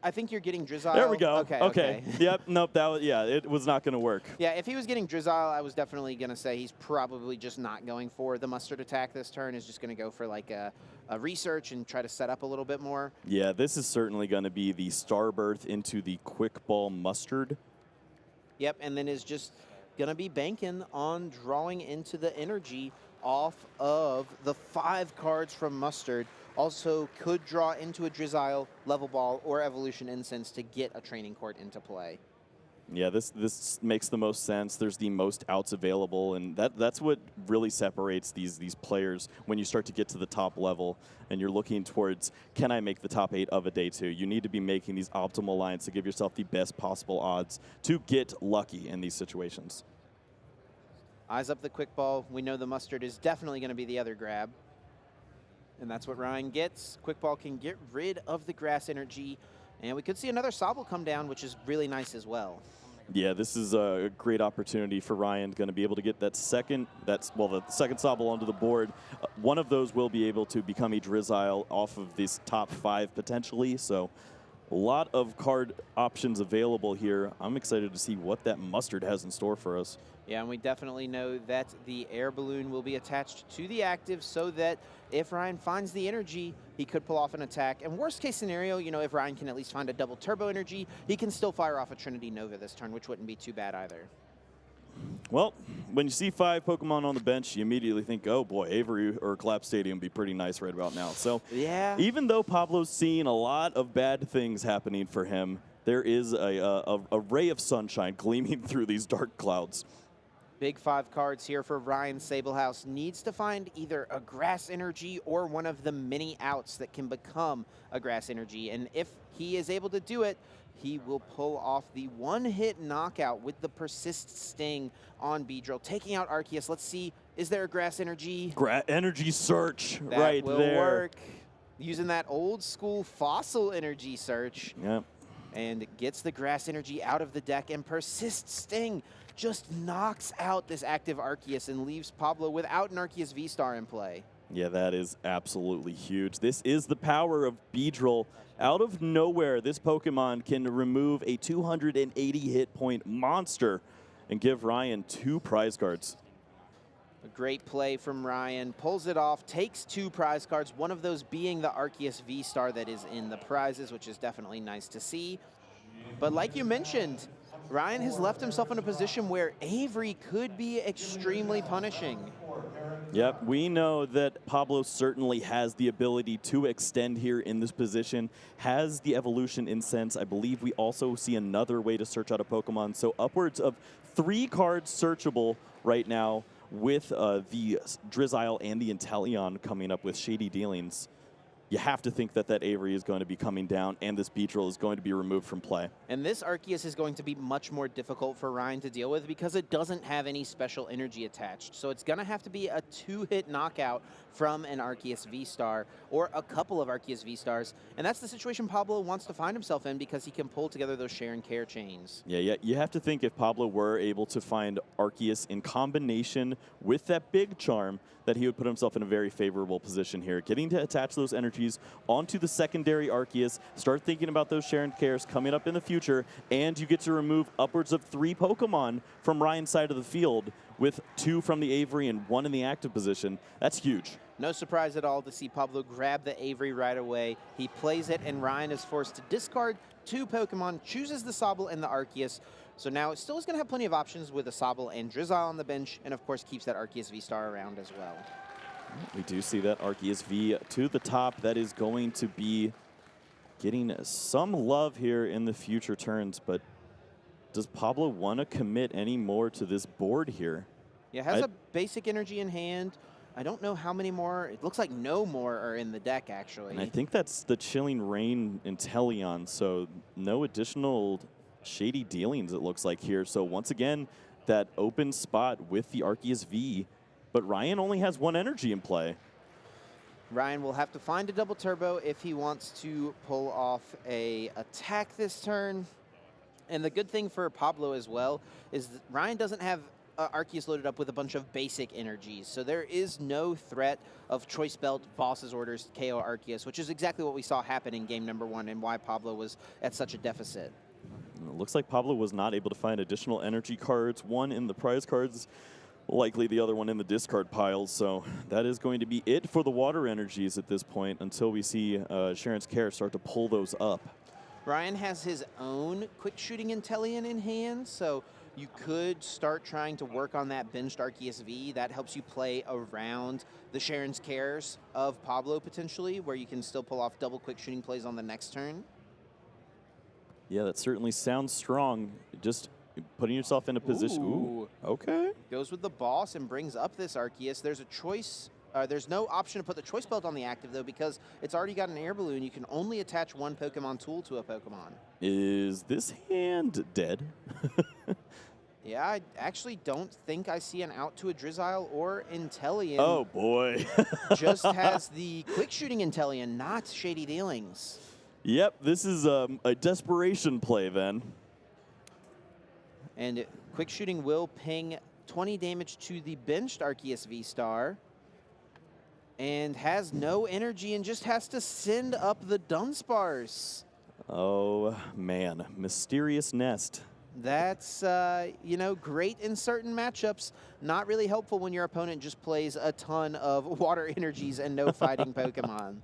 I think you're getting Drizzile. There we go. Okay. Yep. Nope. It was not going to work. Yeah, if he was getting Drizzile, I was definitely going to say he's probably just not going for the Mustard attack this turn. Is just going to go for like a research and try to set up a little bit more. Yeah, this is certainly going to be the Starbirth into the Quick Ball Mustard. Yep, and then is just going to be banking on drawing into the energy off of the 5 cards from Mustard. Also could draw into a Drizzile, Level Ball, or Evolution Incense to get a Training Court into play. Yeah, this makes the most sense. There's the most outs available, and that's what really separates these players when you start to get to the top level and you're looking towards, can I make the top 8 of a day 2? You need to be making these optimal lines to give yourself the best possible odds to get lucky in these situations. Eyes up the Quick Ball. We know the Mustard is definitely going to be the other grab. And that's what Ryan gets. Quick Ball can get rid of the Grass Energy. And we could see another Sobble come down, which is really nice as well. Yeah, this is a great opportunity for Ryan. Going to be able to get the second Sobble onto the board. One of those will be able to become a Drizzile off of this top 5 potentially. So a lot of card options available here. I'm excited to see what that Mustard has in store for us. Yeah, and we definitely know that the air balloon will be attached to the active so that if Ryan finds the energy, he could pull off an attack. And worst case scenario, you know, if Ryan can at least find a double turbo energy, he can still fire off a Trinity Nova this turn, which wouldn't be too bad either. Well, when you see 5 Pokemon on the bench, you immediately think, oh boy, Avery or Collapse Stadium would be pretty nice right about now. So yeah, even though Pablo's seeing a lot of bad things happening for him, there is a ray of sunshine gleaming through these dark clouds. Big 5 cards here for Ryan. Sabelhaus needs to find either a Grass Energy or one of the many outs that can become a Grass Energy. And if he is able to do it, he will pull off the one-hit knockout with the Persist Sting on Beedrill, taking out Arceus. Let's see, is there a Grass Energy? Energy Search that right will there. Work. Using that old school Fossil Energy Search. Yep. And gets the Grass Energy out of the deck, and Persist Sting just knocks out this active Arceus and leaves Pablo without an Arceus V-Star in play. Yeah, that is absolutely huge. This is the power of Beedrill. Out of nowhere, this Pokemon can remove a 280 hit point monster and give Ryan 2 prize cards. A great play from Ryan. Pulls it off, takes 2 prize cards, one of those being the Arceus V-Star that is in the prizes, which is definitely nice to see. But like you mentioned, Ryan has left himself in a position where Avery could be extremely punishing. Yep, we know that Pablo certainly has the ability to extend here in this position, has the Evolution Incense. I believe we also see another way to search out a Pokemon. So upwards of 3 cards searchable right now with the Drizzile and the Inteleon coming up with Shady Dealings. You have to think that that Avery is going to be coming down and this Beedrill is going to be removed from play. And this Arceus is going to be much more difficult for Ryan to deal with because it doesn't have any special energy attached. So it's going to have to be a 2-hit knockout from an Arceus V-Star or a couple of Arceus V-Stars. And that's the situation Pablo wants to find himself in because he can pull together those share and care chains. Yeah, you have to think if Pablo were able to find Arceus in combination with that big charm, that he would put himself in a very favorable position here. Getting to attach those energies onto the secondary Arceus, start thinking about those share and cares coming up in the future, and you get to remove upwards of 3 Pokemon from Ryan's side of the field with 2 from the Avery and 1 in the active position. That's huge. No surprise at all to see Pablo grab the Avery right away. He plays it, and Ryan is forced to discard 2 Pokemon, chooses the Sobble and the Arceus. So now it still is going to have plenty of options with a Sobble and Drizzile on the bench, and of course keeps that Arceus V-Star around as well. We do see that Arceus V to the top. That is going to be getting some love here in the future turns, but does Pablo want to commit any more to this board here? Yeah, has a basic energy in hand. I don't know how many more. It looks like no more are in the deck, actually. And I think that's the Chilling Rain Inteleon, so no additional Shady Dealings, it looks like here. So once again, that open spot with the Arceus V, but Ryan only has 1 energy in play. Ryan will have to find a double turbo if he wants to pull off a attack this turn. And the good thing for Pablo as well is that Ryan doesn't have Arceus loaded up with a bunch of basic energies. So there is no threat of Choice Belt, Boss's Orders, KO Arceus, which is exactly what we saw happen in game number 1 and why Pablo was at such a deficit. It looks like Pablo was not able to find additional energy cards, one in the prize cards, likely the other one in the discard piles. So that is going to be it for the water energies at this point until we see Sharon's Care start to pull those up. Ryan has his own quick shooting Intellion in hand, so you could start trying to work on that benched Arceus V. That helps you play around the Sharon's Cares of Pablo potentially, where you can still pull off double quick shooting plays on the next turn. Yeah, that certainly sounds strong. Just putting yourself in a position. Ooh, okay. Goes with the boss and brings up this Arceus. There's a choice. There's no option to put the Choice Belt on the active, though, because it's already got an air balloon. You can only attach one Pokemon tool to a Pokemon. Is this hand dead? Yeah, I actually don't think I see an out to a Drizzile or Intellion. Oh, boy. Just has the quick shooting Intellion, not Shady Dealings. Yep, this is a desperation play then. And quick shooting will ping 20 damage to the benched Arceus V-Star. And has no energy and just has to send up the Dunsparce. Oh, man. Mysterious Nest. That's, you know, great in certain matchups. Not really helpful when your opponent just plays a ton of water energies and no fighting Pokemon.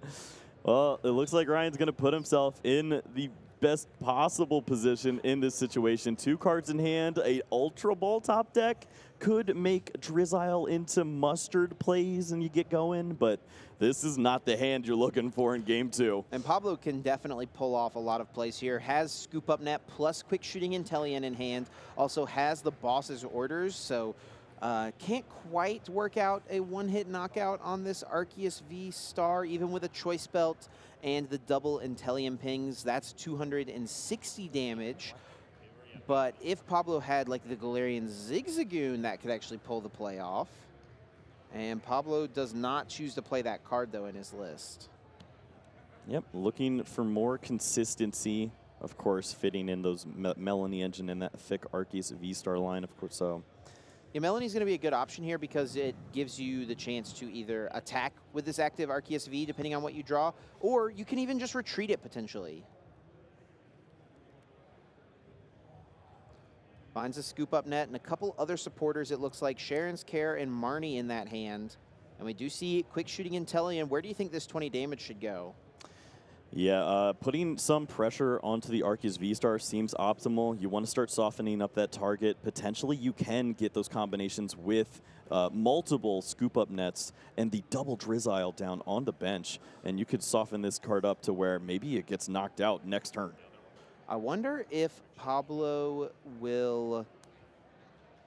Well, it looks like Ryan's going to put himself in the best possible position in this situation. 2 cards in hand, a Ultra Ball top deck. Could make Drizzile into mustard plays and you get going, but this is not the hand you're looking for in game 2. And Pablo can definitely pull off a lot of plays here. Has Scoop Up Net plus Quick Shooting Intellion in hand. Also has the Boss's Orders, so can't quite work out a one-hit knockout on this Arceus V-Star, even with a Choice Belt and the double Intellion pings. That's 260 damage. But if Pablo had like the Galarian Zigzagoon, that could actually pull the play off. And Pablo does not choose to play that card, though, in his list. Yep, looking for more consistency, of course, fitting in those Melanie engine and that thick Arceus V-Star line, of course. So, yeah, Melanie's going to be a good option here because it gives you the chance to either attack with this active Arceus V, depending on what you draw, or you can even just retreat it potentially. Finds a Scoop Up Net and a couple other supporters. It looks like Sharon's Care and Marnie in that hand. And we do see Quick Shooting Intellion. Where do you think this 20 damage should go? Yeah, putting some pressure onto the Arceus V-Star seems optimal. You want to start softening up that target. Potentially you can get those combinations with multiple Scoop-Up Nets and the double Drizzile down on the bench. And you could soften this card up to where maybe it gets knocked out next turn. I wonder if Pablo will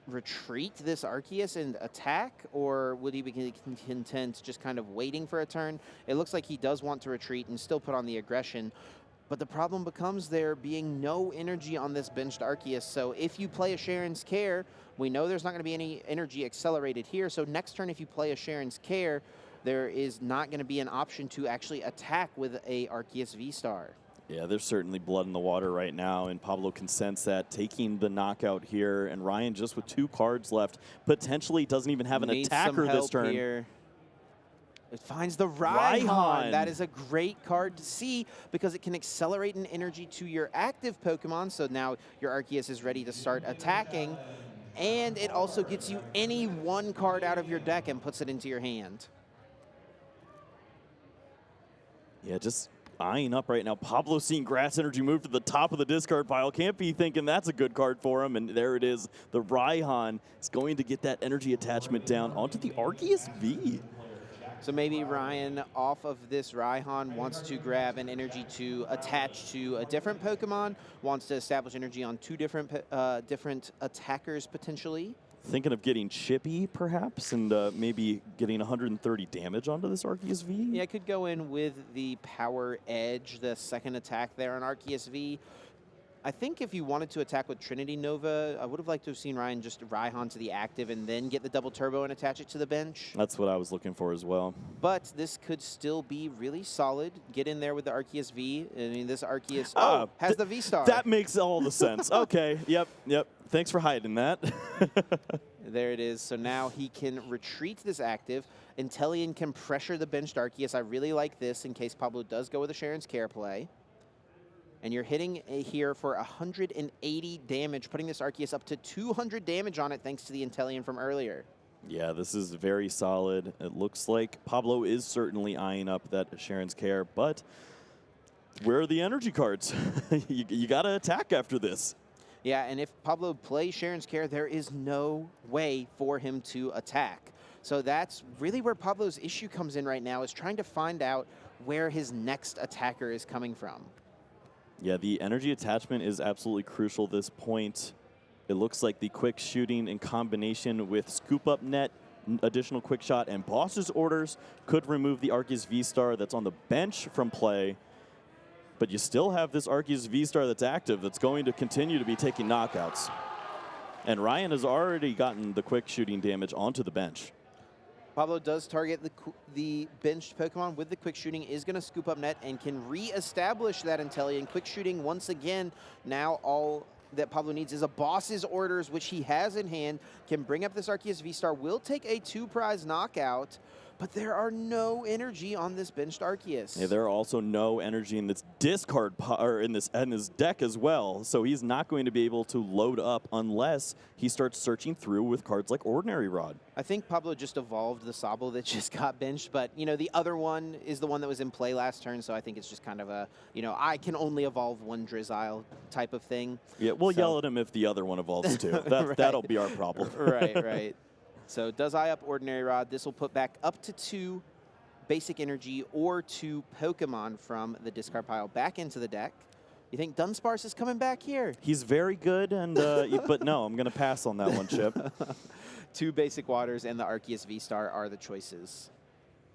retreat this Arceus and attack, or would he be content just kind of waiting for a turn? It looks like he does want to retreat and still put on the aggression, but the problem becomes there being no energy on this benched Arceus. So if you play a Sharon's Care, we know there's not going to be any energy accelerated here. So next turn, if you play a Sharon's Care, there is not going to be an option to actually attack with a Arceus V-Star. Yeah, there's certainly blood in the water right now, and Pablo can sense that, taking the knockout here. And Ryan, just with 2 cards left, potentially doesn't even have an attacker this turn. Here. It finds the Raihan. That is a great card to see because it can accelerate an energy to your active Pokemon. So now your Arceus is ready to start attacking. And it also gets you any 1 card out of your deck and puts it into your hand. Yeah, just eyeing up right now. Pablo seeing Grass Energy move to the top of the discard pile. Can't be thinking that's a good card for him. And there it is. The Raihan is going to get that energy attachment down onto the Arceus V. So maybe Ryan, off of this Raihan, wants to grab an energy to attach to a different Pokemon, wants to establish energy on 2 different attackers potentially. Thinking of getting Chippy, perhaps, and maybe getting 130 damage onto this Arceus V? Yeah, I could go in with the Power Edge, the second attack there on Arceus V. I think if you wanted to attack with Trinity Nova, I would have liked to have seen Ryan just Raihan to the active and then get the double turbo and attach it to the bench. That's what I was looking for as well. But this could still be really solid. Get in there with the Arceus V. I mean, this Arceus has the V-Star. That makes all the sense. Okay, yep. Thanks for hiding that. There it is. So now he can retreat this active. Inteleon can pressure the benched Arceus. I really like this in case Pablo does go with a Sharon's Care play. And you're hitting here for 180 damage, putting this Arceus up to 200 damage on it thanks to the Inteleon from earlier. Yeah, this is very solid. It looks like Pablo is certainly eyeing up that Sharon's Care, but where are the energy cards? you got to attack after this. Yeah, and if Pablo plays Sharon's Care, there is no way for him to attack. So that's really where Pablo's issue comes in right now, is trying to find out where his next attacker is coming from. Yeah, the energy attachment is absolutely crucial at this point. It looks like the quick shooting in combination with scoop up net, additional quick shot, and boss's orders could remove the Arceus V-Star that's on the bench from play. But you still have this Arceus V-Star that's active that's going to continue to be taking knockouts. And Ryan has already gotten the quick shooting damage onto the bench. Pablo does target the benched Pokemon with the quick shooting, is going to scoop up net and can re-establish that Inteleon. Quick shooting once again. Now all that Pablo needs is a boss's orders, which he has in hand. Can bring up this Arceus V-Star, will take a 2-prize knockout, but there are no energy on this benched Arceus. Yeah, there are also no energy in this discard or in this deck as well. So he's not going to be able to load up unless he starts searching through with cards like Ordinary Rod. I think Pablo just evolved the Sabel that just got benched, but you know, the other one is the one that was in play last turn, so I think it's just kind of a, you know, I can only evolve one Drizzile type of thing. Yeah, we'll yell at him if the other one evolves too. Right. That'll be our problem. Right. So does eye up Ordinary Rod. This will put back up to 2 basic energy or 2 Pokemon from the discard pile back into the deck. You think Dunsparce is coming back here? He's very good, and but no, I'm going to pass on that one, Chip. 2 basic waters and the Arceus V-Star are the choices.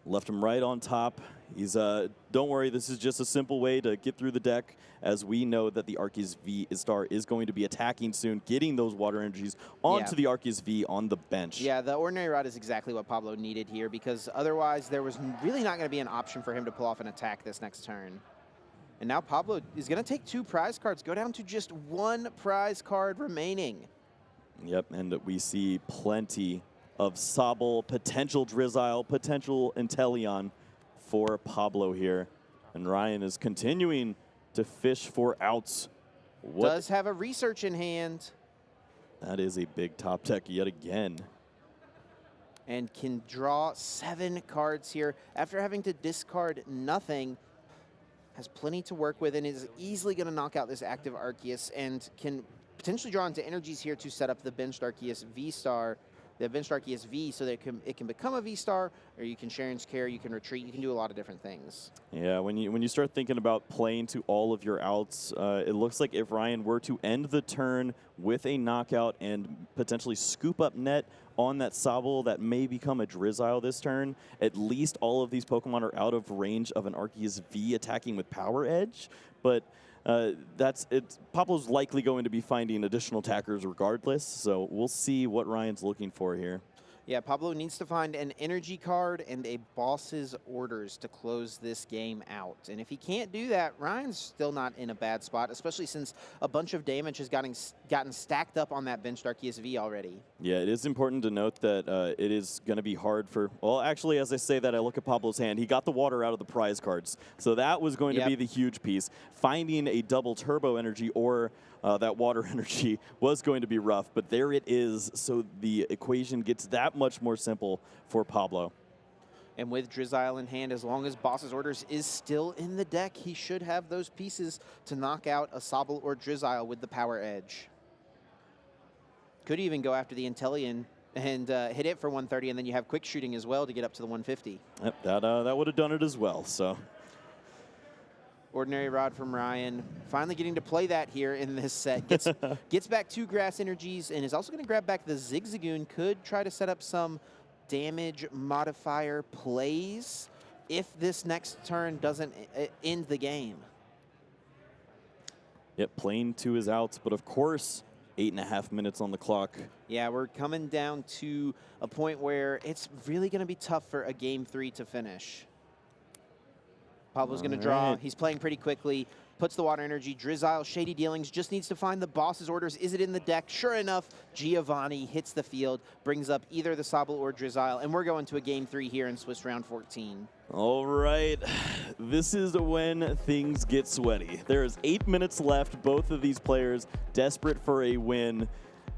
Left him right on top. He's don't worry, this is just a simple way to get through the deck, as we know that the Arceus V-Star is going to be attacking soon, getting those water energies onto the Arceus V on the bench. Yeah, the Ordinary Rod is exactly what Pablo needed here, because otherwise there was really not going to be an option for him to pull off an attack this next turn. And now Pablo is going to take 2 prize cards, go down to just 1 prize card remaining. Yep, and we see plenty of Sabel, potential Drizzile, potential Inteleon for Pablo here. And Ryan is continuing to fish for outs. Does have a research in hand. That is a big top deck yet again. And can draw 7 cards here after having to discard nothing. Has plenty to work with and is easily going to knock out this active Arceus and can potentially draw into energies here to set up the benched Arceus V-Star. The benched Arceus V, so that it can become a V-Star, or you can Sharon's Care, you can retreat, you can do a lot of different things. Yeah, when you start thinking about playing to all of your outs, it looks like if Ryan were to end the turn with a knockout and potentially scoop up net on that Sabel that may become a Drizzile this turn, at least all of these Pokemon are out of range of an Arceus V attacking with Power Edge, but Pablo's likely going to be finding additional attackers regardless, so we'll see what Ryan's looking for here. Yeah, Pablo needs to find an energy card and a boss's orders to close this game out. And if he can't do that, Ryan's still not in a bad spot, especially since a bunch of damage has gotten stacked up on that benched Arceus V already. Yeah, it is important to note that it is going to be hard for... Well, actually, as I say that, I look at Pablo's hand. He got the water out of the prize cards. So that was going to be the huge piece. Finding a double turbo energy or... that water energy was going to be rough, but there it is. So the equation gets that much more simple for Pablo. And with Drizzile in hand, as long as Boss's Orders is still in the deck, he should have those pieces to knock out a Sabel or Drizzile with the Power Edge. Could even go after the Inteleon and hit it for 130, and then you have quick shooting as well to get up to the 150. Yep, that would have done it as well, so... Ordinary Rod from Ryan, finally getting to play that here in this set. Gets back 2 grass energies and is also going to grab back the Zigzagoon. Could try to set up some damage modifier plays if this next turn doesn't end the game. Yep, playing to his outs, but of course, 8.5 minutes on the clock. Yeah, we're coming down to a point where it's really going to be tough for a Game 3 to finish. Pablo's going to draw. Right. He's playing pretty quickly. Puts the water energy. Drizzile, Shady Dealings, just needs to find the boss's orders. Is it in the deck? Sure enough, Giovanni hits the field, brings up either the Sabel or Drizzile, and we're going to a Game 3 here in Swiss Round 14. All right, this is when things get sweaty. There is 8 minutes left. Both of these players desperate for a win,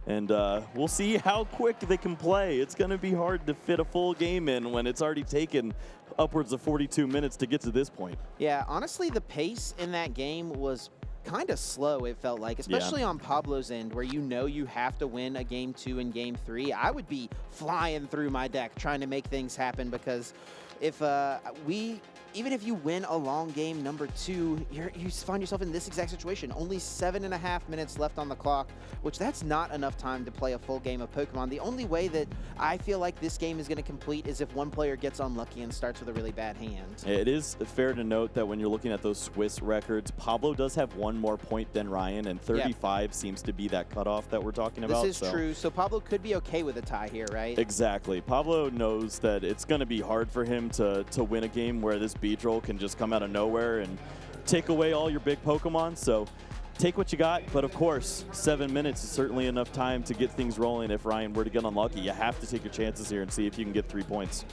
and we'll see how quick they can play. It's going to be hard to fit a full game in when it's already taken upwards of 42 minutes to get to this point. Yeah, honestly, the pace in that game was kind of slow, it felt like, especially on Pablo's end, where you have to win a Game 2 and Game 3. I would be flying through my deck trying to make things happen, because if even if you win a long game number 2, you find yourself in this exact situation. Only 7.5 minutes left on the clock, which that's not enough time to play a full game of Pokemon. The only way that I feel like this game is going to complete is if one player gets unlucky and starts with a really bad hand. It is fair to note that when you're looking at those Swiss records, Pablo does have one more point than Ryan, and 35 seems to be that cutoff that we're talking about. This is true, so Pablo could be okay with a tie here, right? Exactly. Pablo knows that it's going to be hard for him to win a game where this Beedrill can just come out of nowhere and take away all your big Pokemon. So take what you got, but of course, 7 minutes is certainly enough time to get things rolling. If Ryan were to get unlucky, you have to take your chances here and see if you can get 3 points.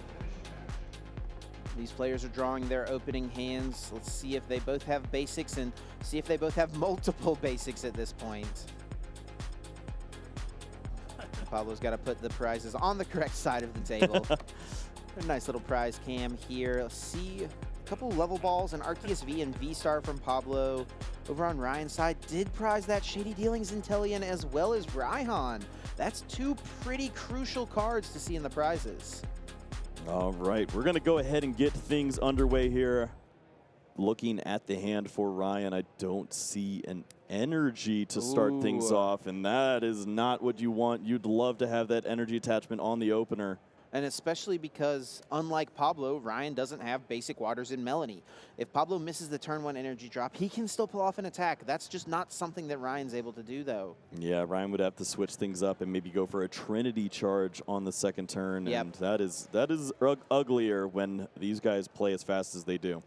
These players are drawing their opening hands. Let's see if they both have basics and see if they both have multiple basics at this point. Pablo's got to put the prizes on the correct side of the table. A nice little prize cam here. Let's see a couple level balls, an Arceus V and V-Star from Pablo. Over on Ryan's side, did prize that Shady Dealings Intellion as well as Raihan. That's 2 pretty crucial cards to see in the prizes. All right, we're going to go ahead and get things underway here. Looking at the hand for Ryan, I don't see an energy to start things off, and that is not what you want. You'd love to have that energy attachment on the opener. And especially because, unlike Pablo, Ryan doesn't have basic waters in Melanie. If Pablo misses the turn 1 energy drop, he can still pull off an attack. That's just not something that Ryan's able to do, though. Yeah, Ryan would have to switch things up and maybe go for a Trinity charge on the second turn. Yep. And that is uglier when these guys play as fast as they do.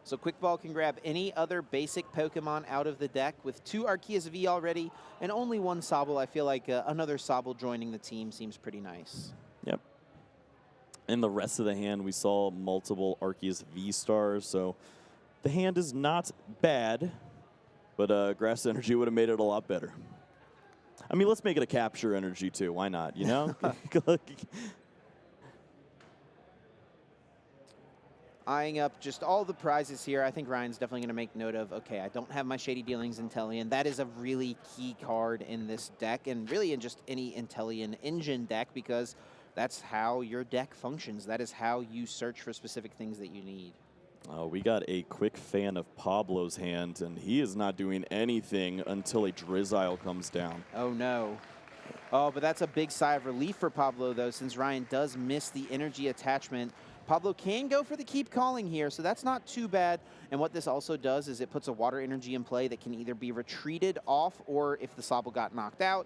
So Quick Ball can grab any other basic Pokemon out of the deck with 2 Arceus V already and only 1 Sabel. I feel like another Sabel joining the team seems pretty nice. Yep. In the rest of the hand, we saw multiple Arceus V-Stars, so the hand is not bad, but Grass Energy would have made it a lot better. I mean, let's make it a Capture Energy, too. Why not, you know? Eyeing up just all the prizes here, I think Ryan's definitely going to make note of, okay, I don't have my Shady Dealings Intellion. That is a really key card in this deck, and really in just any Intellion engine deck, because that's how your deck functions. That is how you search for specific things that you need. We got a quick fan of Pablo's hand, and he is not doing anything until a Drizzile comes down. Oh, no. Oh, but that's a big sigh of relief for Pablo, though, since Ryan does miss the energy attachment. Pablo can go for the Keep Calling here, so that's not too bad. And what this also does is it puts a water energy in play that can either be retreated off, or if the Sabel got knocked out,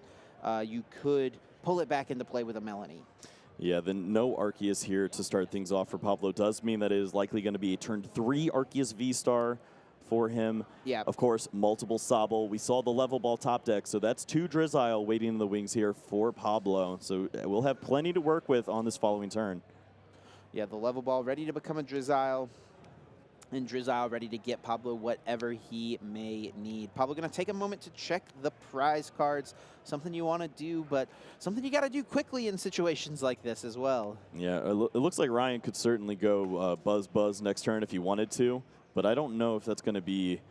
you could pull it back into play with a Melanie. Yeah, the no Arceus here to start things off for Pablo does mean that it is likely going to be a turn 3 Arceus V-Star for him. Yeah. Of course, multiple Sabel. We saw the level ball top deck, so that's 2 Drizzile waiting in the wings here for Pablo. So we'll have plenty to work with on this following turn. Yeah, the level ball ready to become a Drizzile, and Drizzile ready to get Pablo whatever he may need. Pablo going to take a moment to check the prize cards, something you want to do, but something you got to do quickly in situations like this as well. Yeah, it looks like Ryan could certainly go Buzz next turn if he wanted to, but I don't know if that's going to be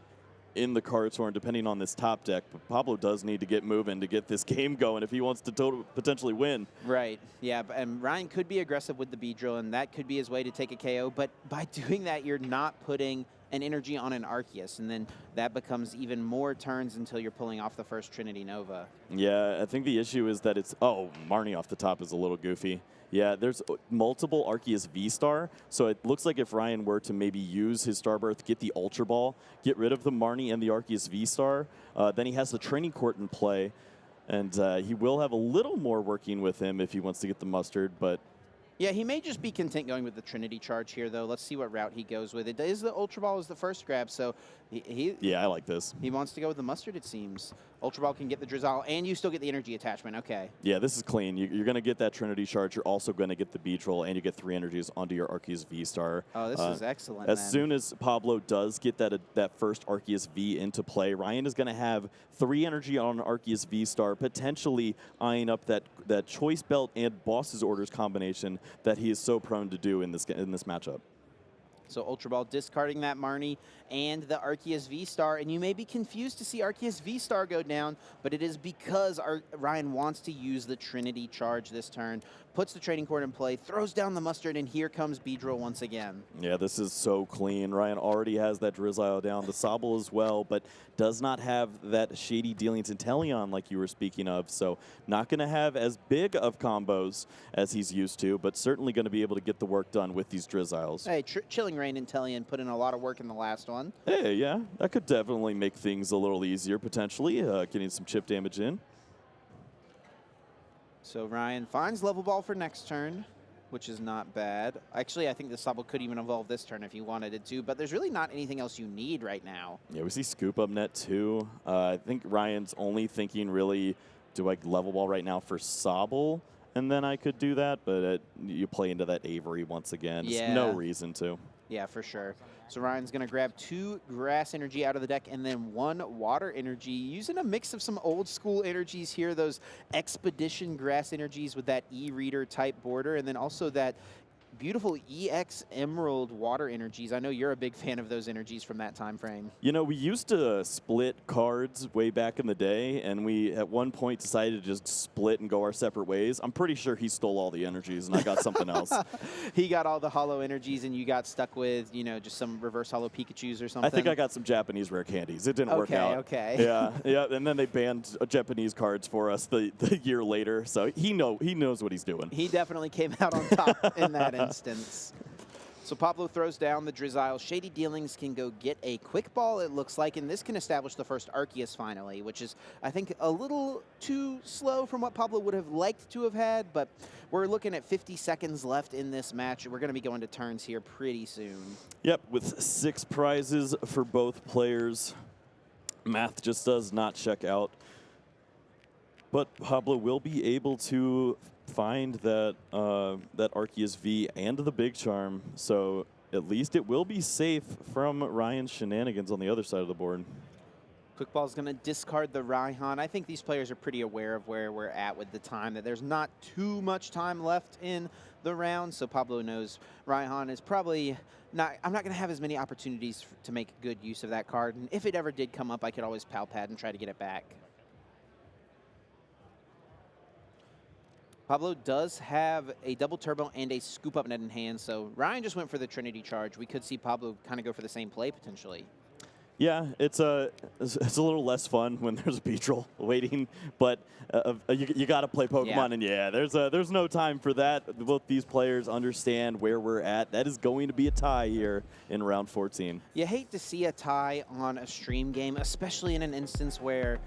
in the cards for him, depending on this top deck. But Pablo does need to get moving to get this game going if he wants to potentially win. Right. Yeah, and Ryan could be aggressive with the Beedrill, and that could be his way to take a KO. But by doing that, you're not putting an energy on an Arceus, and then that becomes even more turns until you're pulling off the first Trinity Nova. Yeah, I think the issue is that it's... Oh, Marnie off the top is a little goofy. Yeah, there's multiple Arceus V-Star, so it looks like if Ryan were to maybe use his Starbirth, get the Ultra Ball, get rid of the Marnie and the Arceus V-Star, then he has the Training Court in play, and he will have a little more working with him if he wants to get the Mustard, but... Yeah, he may just be content going with the Trinity Charge here, though. Let's see what route he goes with. It is the Ultra Ball is the first grab, so yeah, I like this. He wants to go with the Mustard, it seems. Ultra Ball can get the Drizzile, and you still get the energy attachment. Okay. Yeah, this is clean. You're going to get that Trinity Charge. You're also going to get the Beedrill, and you get 3 energies onto your Arceus V-Star. Oh, this is excellent, As soon as Pablo does get that first Arceus V into play, Ryan is going to have 3 energy on an Arceus V-Star, potentially eyeing up that Choice Belt and Boss's Orders combination that he is so prone to do in this matchup. So Ultra Ball discarding that Marnie and the Arceus V-Star, and you may be confused to see Arceus V-Star go down, but it is because Ryan wants to use the Trinity Charge this turn, puts the Training Court in play, throws down the Mustard, and here comes Beedrill once again. Yeah, this is so clean. Ryan already has that Drizzile down, the Sobble as well, but does not have that Shady Dealings Inteleon like you were speaking of, so not going to have as big of combos as he's used to, but certainly going to be able to get the work done with these Drizziles. Hey, Chilling Rain Inteleon put in a lot of work in the last one. Hey, yeah, that could definitely make things a little easier, potentially, getting some chip damage in. So Ryan finds Level Ball for next turn, which is not bad. Actually, I think the Sobble could even evolve this turn if you wanted it to, but there's really not anything else you need right now. Yeah, we see Scoop Up Net too. I think Ryan's only thinking really, do I Level Ball right now for Sobble? And then I could do that, but you play into that Avery once again. Yeah. There's no reason to. Yeah, for sure. So Ryan's going to grab 2 Grass Energy out of the deck and then 1 Water Energy, using a mix of some old school energies here, those Expedition Grass Energies with that E-Reader type border, and then also that beautiful EX Emerald Water Energies. I know you're a big fan of those energies from that time frame. You know, we used to split cards way back in the day, and we at one point decided to just split and go our separate ways. I'm pretty sure he stole all the energies, and I got something else. He got all the hollow energies, and you got stuck with, you know, just some reverse hollow Pikachus or something. I think I got some Japanese rare candies. It didn't work out. Okay. Yeah, yeah, and then they banned Japanese cards for us the year later, so he knows what he's doing. He definitely came out on top in that instance. So Pablo throws down the Drizzile. Shady Dealings can go get a Quick Ball, it looks like, and this can establish the first Arceus finally, which is, I think, a little too slow from what Pablo would have liked to have had, but we're looking at 50 seconds left in this match. We're going to be going to turns here pretty soon. Yep, with 6 prizes for both players. Math just does not check out. But Pablo will be able to find that that Arceus V and the Big Charm, so at least it will be safe from Ryan's shenanigans on the other side of the board. Quick Ball's going to discard the Raihan. I think these players are pretty aware of where we're at with the time, that there's not too much time left in the round, so Pablo knows Raihan is probably not, I'm not going to have as many opportunities to make good use of that card, and if it ever did come up, I could always Pal Pad and try to get it back. Pablo does have a double turbo and a Scoop Up Net in hand, so Ryan just went for the Trinity Charge. We could see Pablo kind of go for the same play potentially. Yeah, it's a little less fun when there's a Beedrill waiting, but you got to play Pokemon, and yeah, there's no time for that. Both these players understand where we're at. That is going to be a tie here in round 14. You hate to see a tie on a stream game, especially in an instance where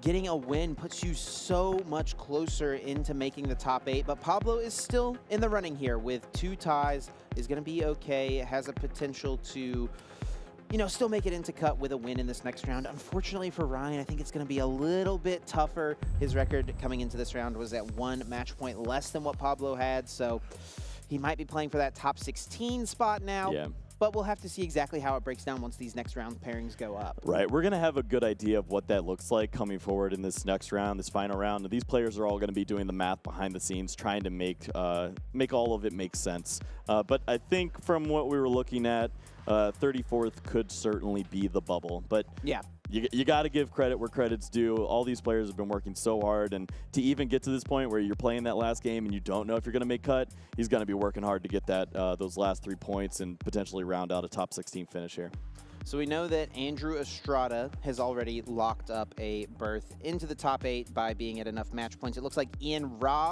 getting a win puts you so much closer into making the top 8, but Pablo is still in the running here with 2 ties, is going to be okay, has a potential to, you know, still make it into cut with a win in this next round. Unfortunately for Ryan, I think it's going to be a little bit tougher. His record coming into this round was at 1 match point less than what Pablo had, so he might be playing for that top 16 spot now. Yeah. But we'll have to see exactly how it breaks down once these next round pairings go up. Right, we're going to have a good idea of what that looks like coming forward in this next round, this final round. And these players are all going to be doing the math behind the scenes, trying to make all of it make sense. But I think from what we were looking at, 34th could certainly be the bubble. But yeah, You got to give credit where credit's due. All these players have been working so hard, and to even get to this point where you're playing that last game and you don't know if you're going to make cut, he's going to be working hard to get that those last 3 points and potentially round out a top 16 finish here. So we know that Andrew Estrada has already locked up a berth into the top 8 by being at enough match points. It looks like Ian Robb